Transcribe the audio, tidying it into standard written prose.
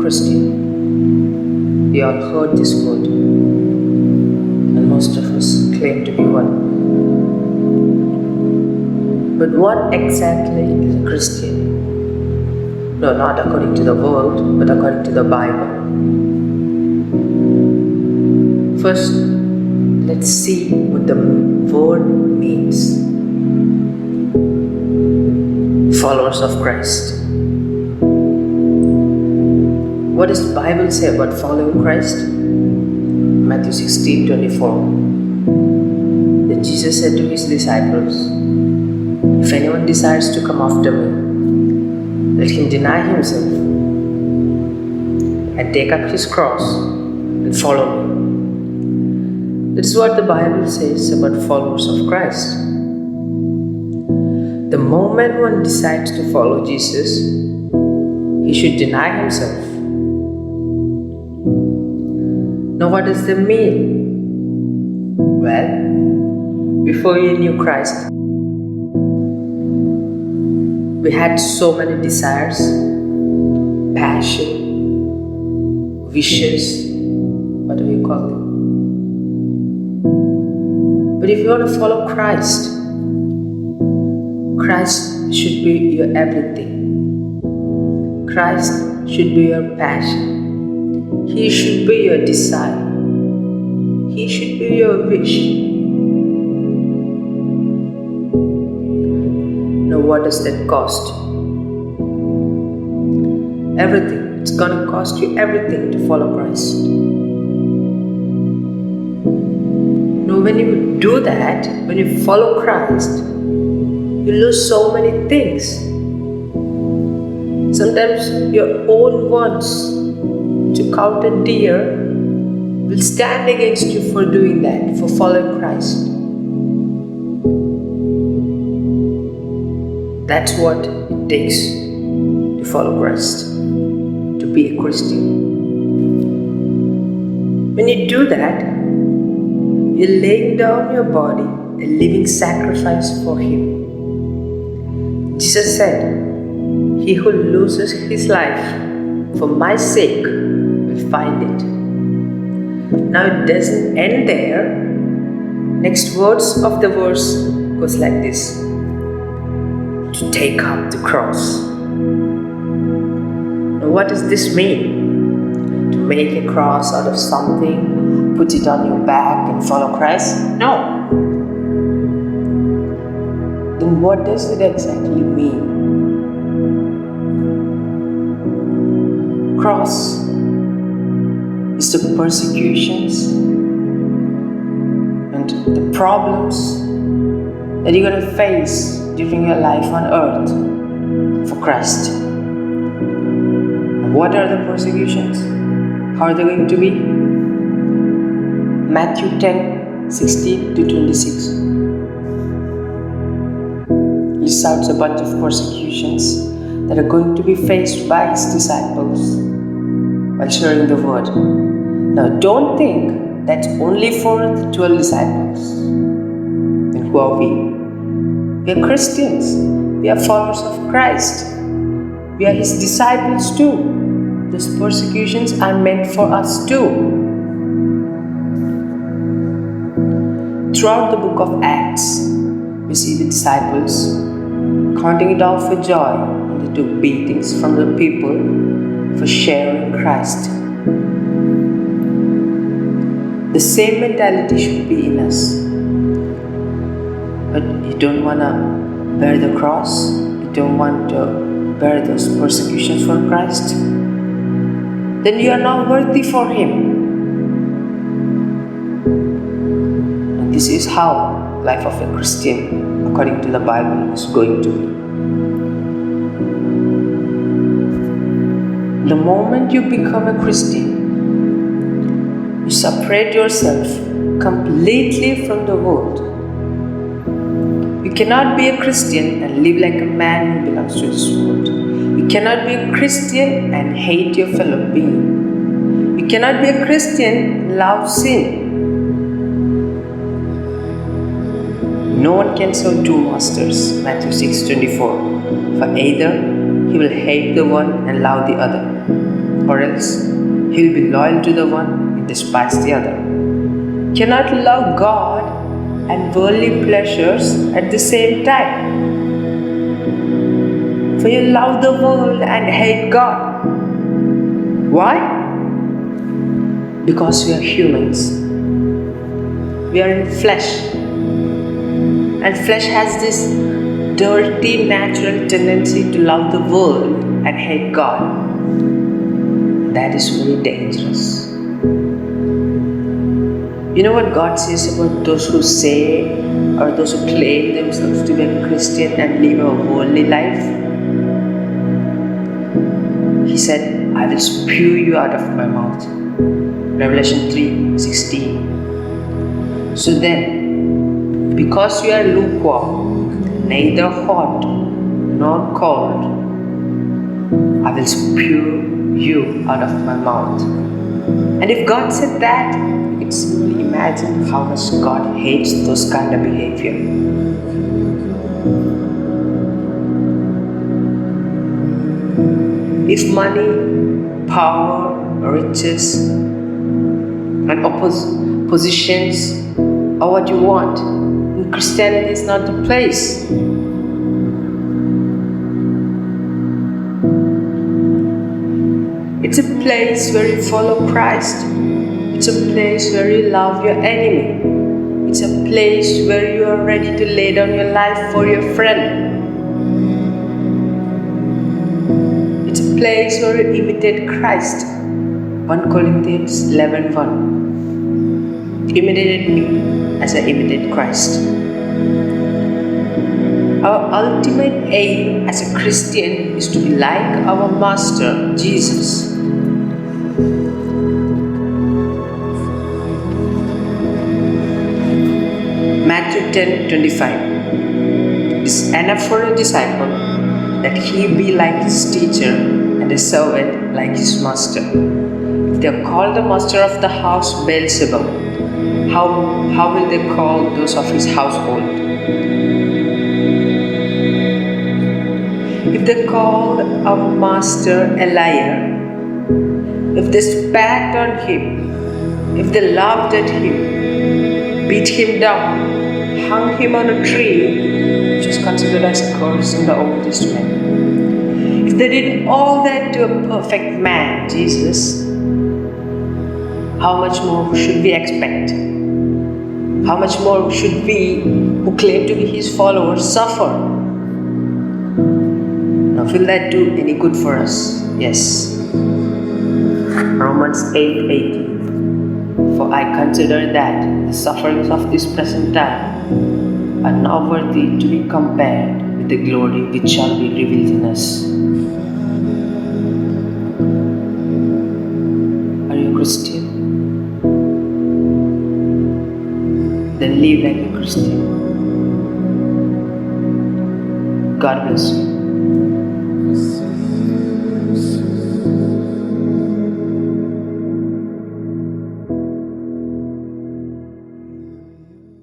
Christian. We all heard this word, and most of us claim to be one. But what exactly is a Christian? No, not according to the world, but according to the Bible. First, let's see what the word means. Followers of Christ. What does the Bible say about following Christ? Matthew 16:24. Then Jesus said to his disciples, "If anyone desires to come after me, let him deny himself and take up his cross and follow me." That is what the Bible says about followers of Christ. The moment one decides to follow Jesus, he should deny himself. Now, what does that mean? Well, before we knew Christ, we had so many desires, passion, wishes, what do we call them? But if you want to follow Christ, Christ should be your everything. Christ should be your passion. He should be your desire. He should be your wish. Now, what does that cost? Everything. It's going to cost you everything to follow Christ. Now, when you do that, when you follow Christ, you lose so many things. Sometimes your own wants to count a deer will stand against you for doing that, for following Christ. That's what it takes to follow Christ, to be a Christian. When you do that, you're laying down your body, a living sacrifice for Him. Jesus said, "He who loses his life for my sake will find it." Now it doesn't end there. Next words of the verse goes like this: to take up the cross. Now what does this mean? To make a cross out of something, put it on your back and follow Christ? No. Then what does it exactly mean? Cross is the persecutions and the problems that you're going to face during your life on earth for Christ. What are the persecutions? How are they going to be? Matthew 10:16-26 lists out a bunch of persecutions that are going to be faced by His disciples while sharing the word. Now, don't think that's only for the 12 disciples. And who are we? We are Christians. We are followers of Christ. We are His disciples too. Those persecutions are meant for us too. Throughout the book of Acts, we see the disciples counting it all for joy when they took beatings from the people for sharing Christ. The same mentality should be in us. But you don't want to bear the cross, you don't want to bear those persecutions for Christ, then you are not worthy for Him. And this is how life of a Christian, according to the Bible, is going to be. The moment you become a Christian, you separate yourself completely from the world. You cannot be a Christian and live like a man who belongs to this world. You cannot be a Christian and hate your fellow being. You cannot be a Christian and love sin. No one can serve two masters, Matthew 6:24. For either he will hate the one and love the other, or else he'll be loyal to the one and despise the other. Cannot love God and worldly pleasures at the same time. For you love the world and hate God. Why? Because we are humans. We are in flesh. And flesh has this dirty, natural tendency to love the world and hate God. That is very dangerous. You know what God says about those who say or those who claim themselves to be a Christian and live a worldly life? He said, I will spew you out of my mouth. Revelation 3:16. So then, because you are lukewarm, neither hot nor cold, I will spew you out of my mouth. And if God said that, you can simply imagine how much God hates those kind of behavior. If money, power, riches, and positions are what you want, then Christianity is not the place. It's a place where you follow Christ. It's a place where you love your enemy. It's a place where you are ready to lay down your life for your friend. It's a place where you imitate Christ. 1 Corinthians 11:1. Imitate me as I imitate Christ. Our ultimate aim as a Christian is to be like our Master, Jesus. Matthew 10:25. It is enough for a disciple that he be like his teacher and a servant like his master. If they call the master of the house Beelzebub, how will they call those of his household? If they called our master a liar, if they spat on him, if they laughed at him, beat him down, hung him on a tree, which was considered as a curse in the Old Testament. If they did all that to a perfect man, Jesus, how much more should we expect? How much more should we, who claim to be his followers, suffer? Now, will that do any good for us? Yes. Romans 8:18. For I consider that the sufferings of this present time are not worthy to be compared with the glory which shall be revealed in us. Are you a Christian? Then live like a Christian. God bless you.